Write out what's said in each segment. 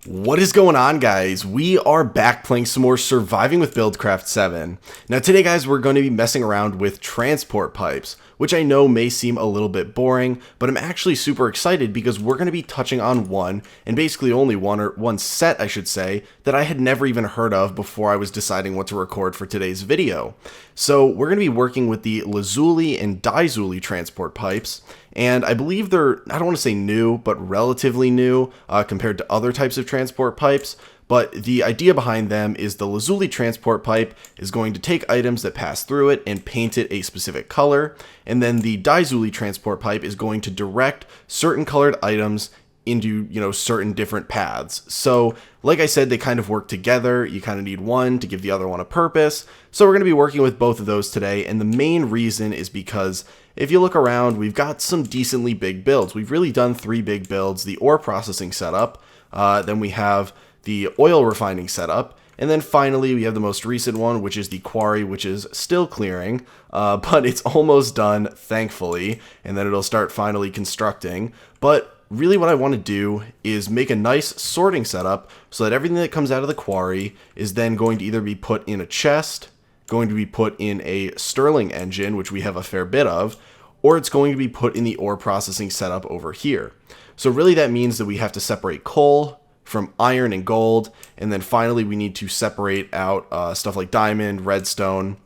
What is going on, guys? We are back playing some more Surviving with BuildCraft 7. Now today, guys, we're going to be messing around with transport pipes, which I know may seem a little bit boring, but I'm actually super excited because we're going to be touching on one, and basically only one, or one set, I should say, that I had never even heard of before I was deciding what to record for today's video. So we're going to be working with the Lazuli and Daizuli transport pipes, and I believe they're, I don't want to say new, but relatively new compared to other types of transport pipes. But the idea behind them is the Lazuli transport pipe is going to take items that pass through it and paint it a specific color. And then the Daizuli transport pipe is going to direct certain colored items into, certain different paths. So like I said, they kind of work together. You kind of need one to give the other one a purpose. So we're going to be working with both of those today. And the main reason is because if you look around, we've got some decently big builds. We've really done 3 big builds: the ore processing setup, then we have the oil refining setup, and then finally we have the most recent one, which is the quarry, which is still clearing, but it's almost done, thankfully, and then it'll start finally constructing. But really what I want to do is make a nice sorting setup so that everything that comes out of the quarry is then going to either be put in a chest, going to be put in a Stirling engine, which we have a fair bit of, or it's going to be put in the ore processing setup over here. So really that means that we have to separate coal from iron and gold, and then finally we need to separate out stuff like diamond, redstone,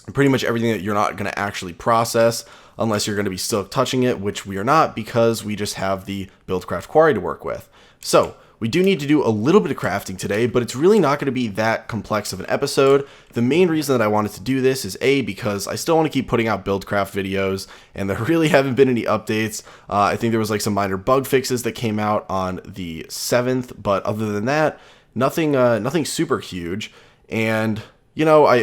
and pretty much everything that you're not going to actually process unless you're going to be still touching it, which we are not because we just have the BuildCraft quarry to work with. So we do need to do a little bit of crafting today, but it's really not going to be that complex of an episode. The main reason that I wanted to do this is because I still want to keep putting out BuildCraft videos, and there really haven't been any updates. I think there was like some minor bug fixes that came out on the 7th, but other than that, nothing super huge. And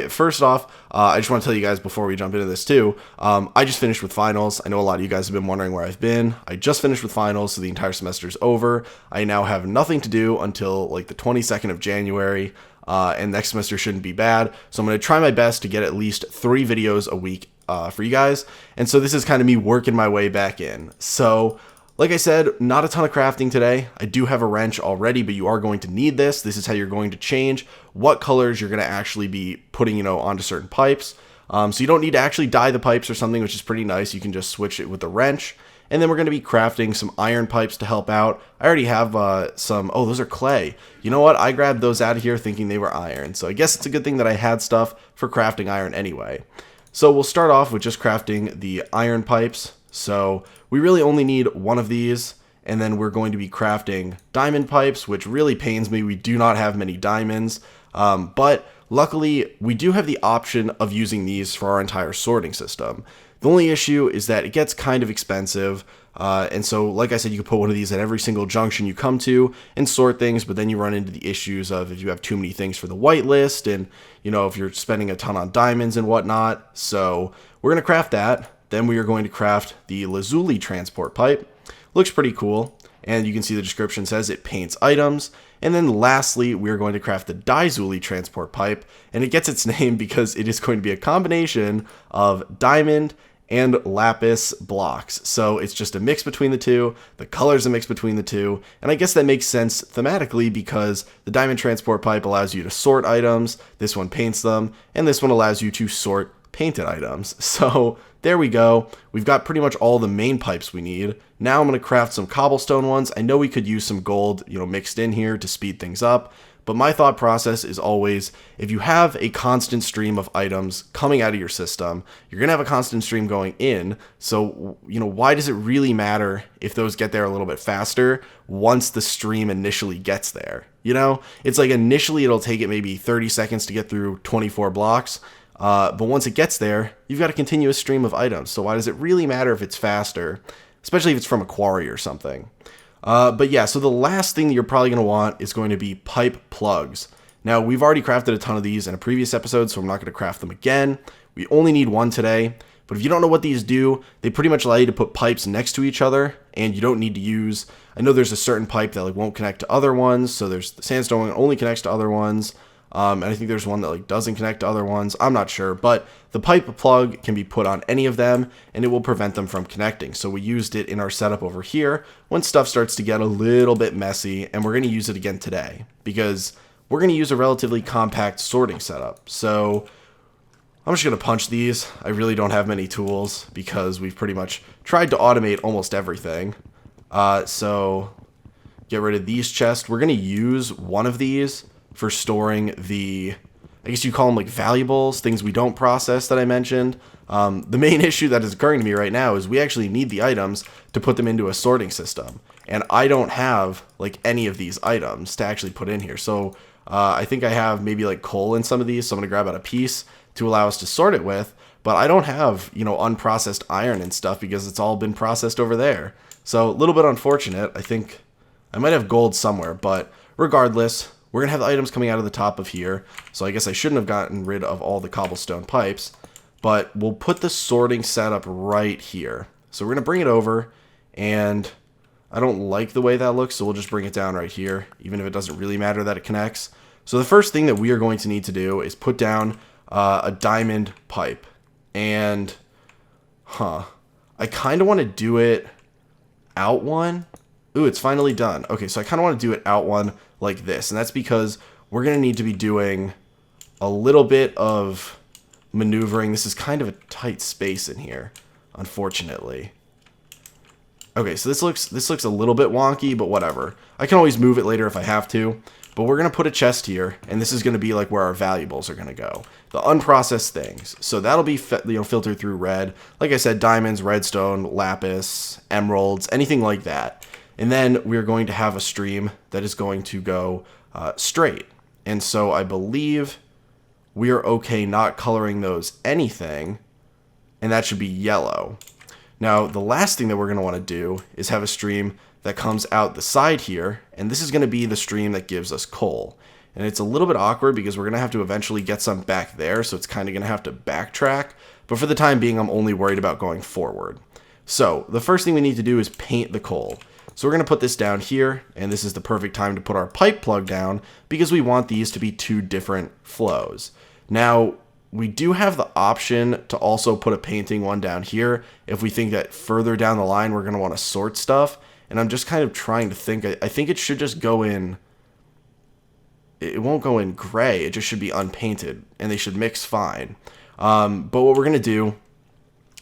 first off, I just want to tell you guys before we jump into this too, I just finished with finals. I know a lot of you guys have been wondering where I've been. I just finished with finals, so the entire semester's over. I now have nothing to do until like the 22nd of January, and next semester shouldn't be bad. So I'm going to try my best to get at least 3 videos a week for you guys. And so this is kind of me working my way back in. So like I said, not a ton of crafting today. I do have a wrench already, but you are going to need this. This is how you're going to change what colors you're going to actually be putting, onto certain pipes. So you don't need to actually dye the pipes or something, which is pretty nice. You can just switch it with the wrench. And then we're going to be crafting some iron pipes to help out. I already have some, oh, those are clay. You know what? I grabbed those out of here thinking they were iron. So I guess it's a good thing that I had stuff for crafting iron anyway. So we'll start off with just crafting the iron pipes. So we really only need one of these, and then we're going to be crafting diamond pipes, which really pains me. We do not have many diamonds, but luckily we do have the option of using these for our entire sorting system. The only issue is that it gets kind of expensive, and so like I said, you can put one of these at every single junction you come to and sort things, but then you run into the issues of if you have too many things for the whitelist, and if you're spending a ton on diamonds and whatnot. So we're going to craft that. Then we are going to craft the Lazuli transport pipe. Looks pretty cool, and you can see the description says it paints items. And then lastly, we are going to craft the Daizuli transport pipe, and it gets its name because it is going to be a combination of diamond and lapis blocks. So it's just a mix between the two. The color's a mix between the two, and I guess that makes sense thematically because the diamond transport pipe allows you to sort items, this one paints them, and this one allows you to sort painted items. So there we go. We've got pretty much all the main pipes we need. Now I'm going to craft some cobblestone ones. I know we could use some gold, mixed in here to speed things up, but my thought process is always, if you have a constant stream of items coming out of your system, you're going to have a constant stream going in. So, why does it really matter if those get there a little bit faster once the stream initially gets there? It's like initially it'll take it maybe 30 seconds to get through 24 blocks. But once it gets there, you've got a continuous stream of items. So why does it really matter if it's faster, especially if it's from a quarry or something? But yeah, so the last thing that you're probably going to want is going to be pipe plugs. Now, we've already crafted a ton of these in a previous episode, so I'm not going to craft them again. We only need one today. But if you don't know what these do, they pretty much allow you to put pipes next to each other, and you don't need to use, I know there's a certain pipe that won't connect to other ones, so there's the sandstone one only connects to other ones. And I think there's one that like doesn't connect to other ones. I'm not sure, but the pipe plug can be put on any of them and it will prevent them from connecting. So we used it in our setup over here when stuff starts to get a little bit messy, and we're going to use it again today because we're going to use a relatively compact sorting setup. So I'm just going to punch these. I really don't have many tools because we've pretty much tried to automate almost everything. So get rid of these chests. We're going to use one of these for storing the, I guess you call them like valuables, things we don't process that I mentioned. The main issue that is occurring to me right now is we actually need the items to put them into a sorting system. And I don't have like any of these items to actually put in here. So I think I have maybe like coal in some of these. So I'm going to grab out a piece to allow us to sort it with. But I don't have, you know, unprocessed iron and stuff because it's all been processed over there. So a little bit unfortunate. I think I might have gold somewhere, but regardless, we're going to have the items coming out of the top of here. So I guess I shouldn't have gotten rid of all the cobblestone pipes, but we'll put the sorting setup right here. So we're going to bring it over, and I don't like the way that looks, so we'll just bring it down right here, even if it doesn't really matter that it connects. So the first thing that we are going to need to do is put down a diamond pipe. And, I kind of want to do it out one. Ooh, it's finally done. Okay, so I kind of want to do it out one like this. And that's because we're going to need to be doing a little bit of maneuvering. This is kind of a tight space in here, unfortunately. Okay, so this looks a little bit wonky, but whatever. I can always move it later if I have to. But we're going to put a chest here, and this is going to be like where our valuables are going to go. The unprocessed things. So that'll be filtered through red. Like I said, diamonds, redstone, lapis, emeralds, anything like that. And then we're going to have a stream that is going to go straight. And so I believe we are okay not coloring those anything, and that should be yellow. Now, the last thing that we're going to want to do is have a stream that comes out the side here, and this is going to be the stream that gives us coal. And it's a little bit awkward because we're going to have to eventually get some back there, so it's kind of going to have to backtrack. But for the time being, I'm only worried about going forward. So the first thing we need to do is paint the coal. So we're going to put this down here, and this is the perfect time to put our pipe plug down because we want these to be two different flows. Now, we do have the option to also put a painting one down here if we think that further down the line we're going to want to sort stuff. And I'm just kind of trying to think. I think it should just go in. It won't go in gray. It just should be unpainted, and they should mix fine. But what we're going to do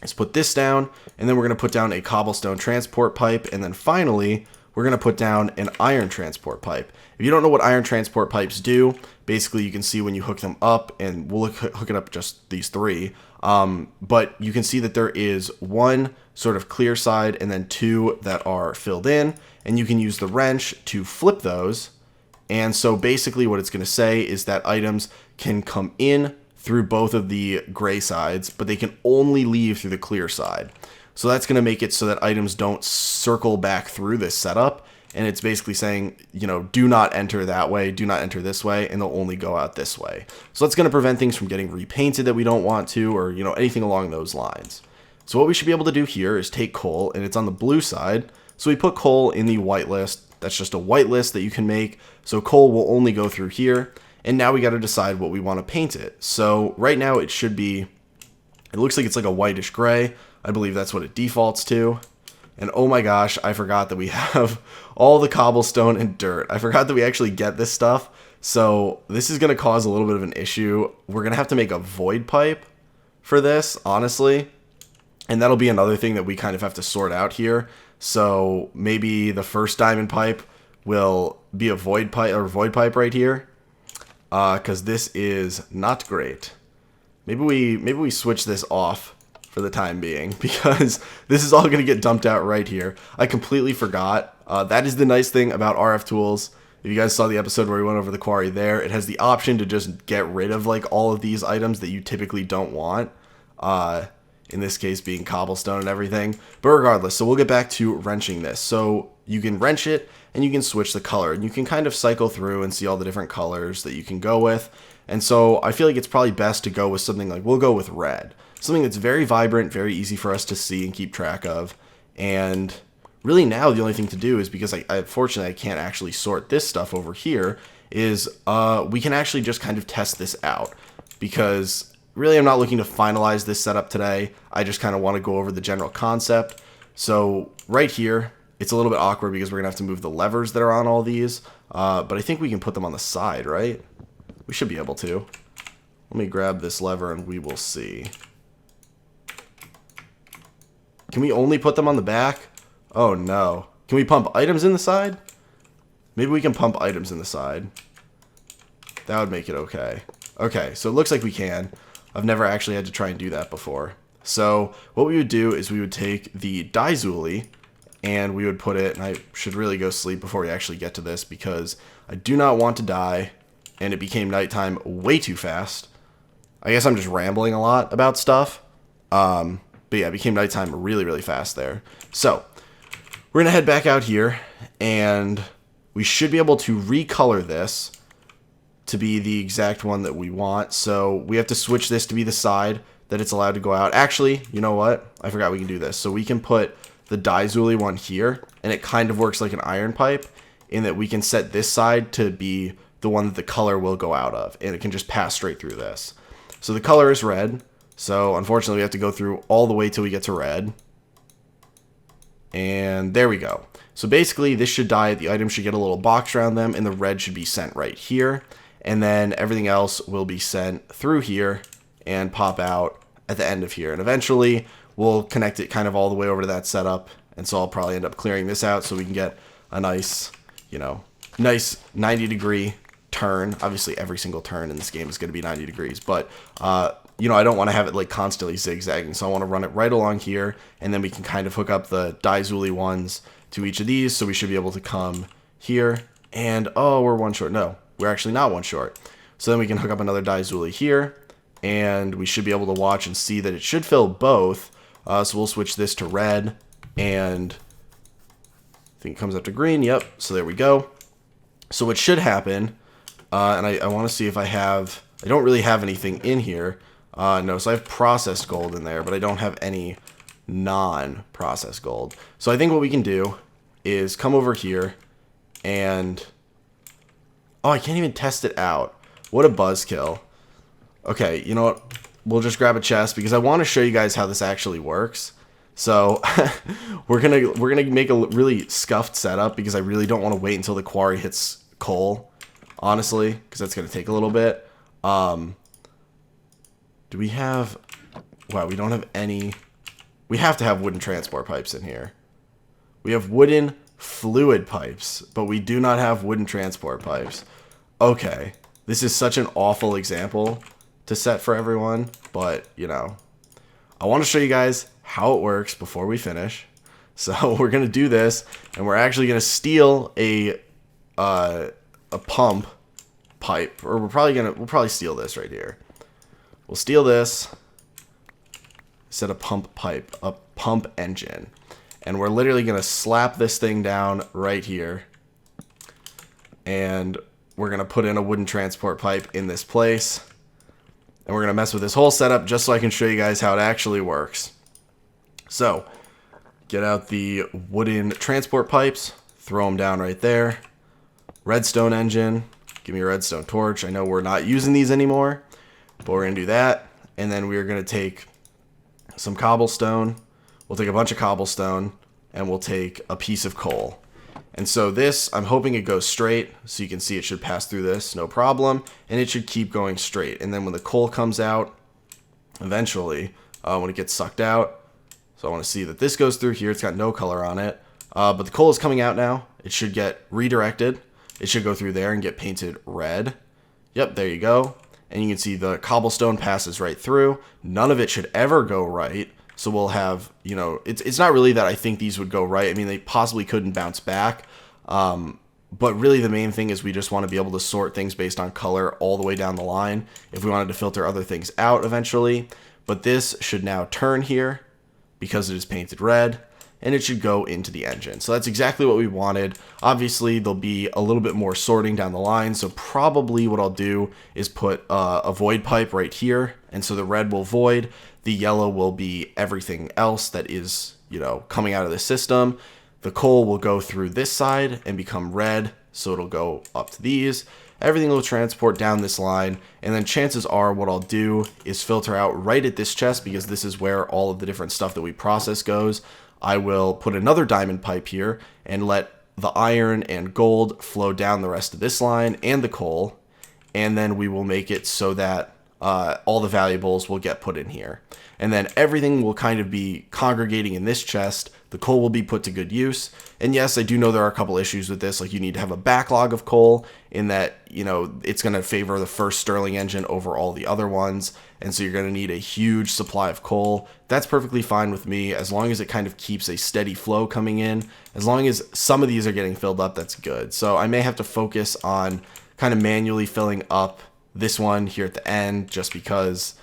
is put this down, and then we're going to put down a cobblestone transport pipe, and then finally we're going to put down an iron transport pipe. If you don't know what iron transport pipes do, basically you can see when you hook them up, and we'll hook it up just these three, but you can see that there is one sort of clear side and then two that are filled in, and you can use the wrench to flip those. And so basically what it's going to say is that items can come in through both of the gray sides, but they can only leave through the clear side. So that's going to make it so that items don't circle back through this setup. And it's basically saying, you know, do not enter that way, do not enter this way, and they'll only go out this way. So that's going to prevent things from getting repainted that we don't want to, or, you know, anything along those lines. So what we should be able to do here is take coal, and it's on the blue side. So we put coal in the whitelist. That's just a whitelist that you can make. So coal will only go through here. And now we got to decide what we want to paint it. So right now it should be, it looks like it's like a whitish gray. I believe that's what it defaults to. And oh my gosh, I forgot that we have all the cobblestone and dirt. I forgot that we actually get this stuff. So this is going to cause a little bit of an issue. We're going to have to make a void pipe for this, honestly. And that'll be another thing that we kind of have to sort out here. So maybe the first diamond pipe will be a void pipe right here. Because this is not great. Maybe we switch this off for the time being, because this is all going to get dumped out right here. I completely forgot. That is the nice thing about RF tools. If you guys saw the episode where we went over the quarry there, it has the option to just get rid of like all of these items that you typically don't want. In this case being cobblestone and everything. But regardless, so we'll get back to wrenching this. So you can wrench it and you can switch the color, and you can kind of cycle through and see all the different colors that you can go with. And so I feel like it's probably best to go with something like, we'll go with red. Something that's very vibrant, very easy for us to see and keep track of. And really now the only thing to do is, because unfortunately I can't actually sort this stuff over here, is we can actually just kind of test this out, because really I'm not looking to finalize this setup today. I just kind of want to go over the general concept. So right here, it's a little bit awkward because we're going to have to move the levers that are on all these, but I think we can put them on the side, right? We should be able to. Let me grab this lever and we will see. Can we only put them on the back? Oh no. Can we pump items in the side? Maybe we can pump items in the side. That would make it okay. Okay, so it looks like we can. I've never actually had to try and do that before. So what we would do is we would take the daizuli and we would put it, and I should really go sleep before we actually get to this because I do not want to die, and it became nighttime way too fast. I guess I'm just rambling a lot about stuff. But yeah, it became nighttime really, really fast there. So we're going to head back out here, and we should be able to recolor this to be the exact one that we want. So we have to switch this to be the side that it's allowed to go out. Actually, you know what? I forgot we can do this. So we can put the daizuli one here, and it kind of works like an iron pipe in that we can set this side to be the one that the color will go out of, and it can just pass straight through this. So the color is red. So unfortunately we have to go through all the way till we get to red. And there we go. So basically this should die, the items should get a little box around them, and the red should be sent right here. And then everything else will be sent through here and pop out at the end of here. And eventually we'll connect it kind of all the way over to that setup. And so I'll probably end up clearing this out so we can get a nice, nice 90-degree turn. Obviously every single turn in this game is going to be 90 degrees, but I don't want to have it like constantly zigzagging, so I want to run it right along here, and then we can kind of hook up the daizuli ones to each of these, so we should be able to come here, and oh, we're one short. No, we're actually not one short. So then we can hook up another daizuli here, and we should be able to watch and see that it should fill both. So we'll switch this to red, and I think it comes up to green. Yep, so there we go. So what should happen, and I want to see if I don't really have anything in here. No, so I have processed gold in there, but I don't have any non-processed gold. So I think what we can do is come over here and... Oh, I can't even test it out. What a buzzkill. Okay, you know what? We'll just grab a chest because I want to show you guys how this actually works. So we're gonna make a really scuffed setup because I really don't want to wait until the quarry hits coal, honestly, because that's gonna take a little bit. Do we have... Wow, we don't have any... We have to have wooden transport pipes in here. We have wooden fluid pipes, but we do not have wooden transport pipes. Okay, this is such an awful example to set for everyone, but, I want to show you guys how it works before we finish. So we're going to do this, and we're actually going to steal a pump pipe, or we'll probably steal this right here. We'll steal this, set a pump pipe, a pump engine, and we're literally going to slap this thing down right here, and we're going to put in a wooden transport pipe in this place, and we're going to mess with this whole setup just so I can show you guys how it actually works. So, get out the wooden transport pipes, throw them down right there, redstone engine, give me a redstone torch. I know we're not using these anymore, but we're going to do that, and then we're going to take some cobblestone. We'll take a bunch of cobblestone, and we'll take a piece of coal. And so this, I'm hoping it goes straight, so you can see it should pass through this, no problem, and it should keep going straight. And then when the coal comes out, eventually, when it gets sucked out, so I want to see that this goes through here. It's got no color on it, but the coal is coming out now. It should get redirected. It should go through there and get painted red. Yep, there you go. And you can see the cobblestone passes right through. None of it should ever go right. So we'll have, it's not really that I think these would go right. I mean, they possibly couldn't bounce back. But really the main thing is we just want to be able to sort things based on color all the way down the line if we wanted to filter other things out eventually. But this should now turn here because it is painted red, and it should go into the engine. So that's exactly what we wanted. Obviously, there'll be a little bit more sorting down the line, so probably what I'll do is put a void pipe right here, and so the red will void, the yellow will be everything else that is, coming out of the system. the coal will go through this side and become red, so it'll go up to these. Everything will transport down this line, and then chances are what I'll do is filter out right at this chest, because this is where all of the different stuff that we process goes. I will put another diamond pipe here and let the iron and gold flow down the rest of this line and the coal, and then we will make it so that all the valuables will get put in here. And then everything will kind of be congregating in this chest. The coal will be put to good use. And yes, I do know there are a couple issues with this. Like, you need to have a backlog of coal, in that, you know, it's going to favor the first Stirling engine over all the other ones. And so you're going to need a huge supply of coal. That's perfectly fine with me, as long as it kind of keeps a steady flow coming in. As long as some of these are getting filled up, that's good. So I may have to focus on kind of manually filling up this one here at the end, just because,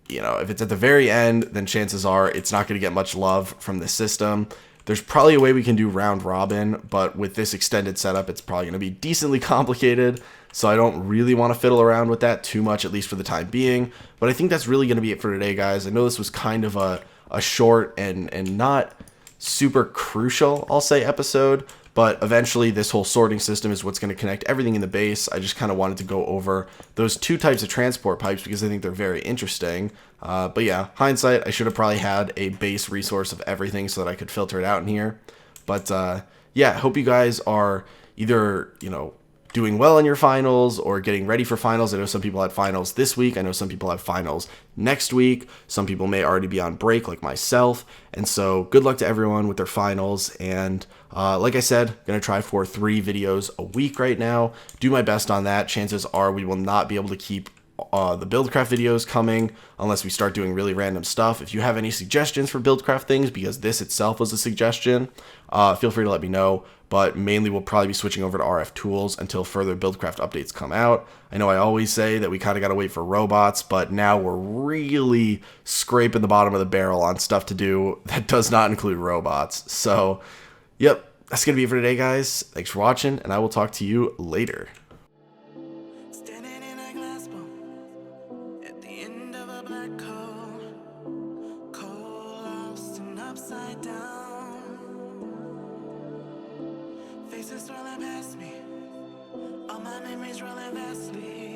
you know, if it's at the very end, then chances are it's not going to get much love from the system. There's probably a way we can do round robin, but with this extended setup, it's probably going to be decently complicated. So I don't really want to fiddle around with that too much, at least for the time being. But I think that's really going to be it for today, guys. I know this was kind of a short and not super crucial, I'll say, episode. But eventually this whole sorting system is what's going to connect everything in the base. I just kind of wanted to go over those two types of transport pipes because I think they're very interesting. But yeah, hindsight, I should have probably had a base resource of everything so that I could filter it out in here. But yeah, hope you guys are either, you know, doing well in your finals or getting ready for finals. I know some people had finals this week. I know some people have finals next week. Some people may already be on break like myself. And so good luck to everyone with their finals. And like I said, going to try for 3 videos a week right now. Do my best on that. Chances are we will not be able to keep the BuildCraft videos coming unless we start doing really random stuff. If you have any suggestions for BuildCraft things, because this itself was a suggestion, feel free to let me know. But mainly we'll probably be switching over to RF tools until further BuildCraft updates come out. I know I always say that we kind of got to wait for robots, but now we're really scraping the bottom of the barrel on stuff to do that does not include robots. So, yep, that's going to be it for today, guys. Thanks for watching, and I will talk to you later. Faces swirling past me, all my memories rolling vastly.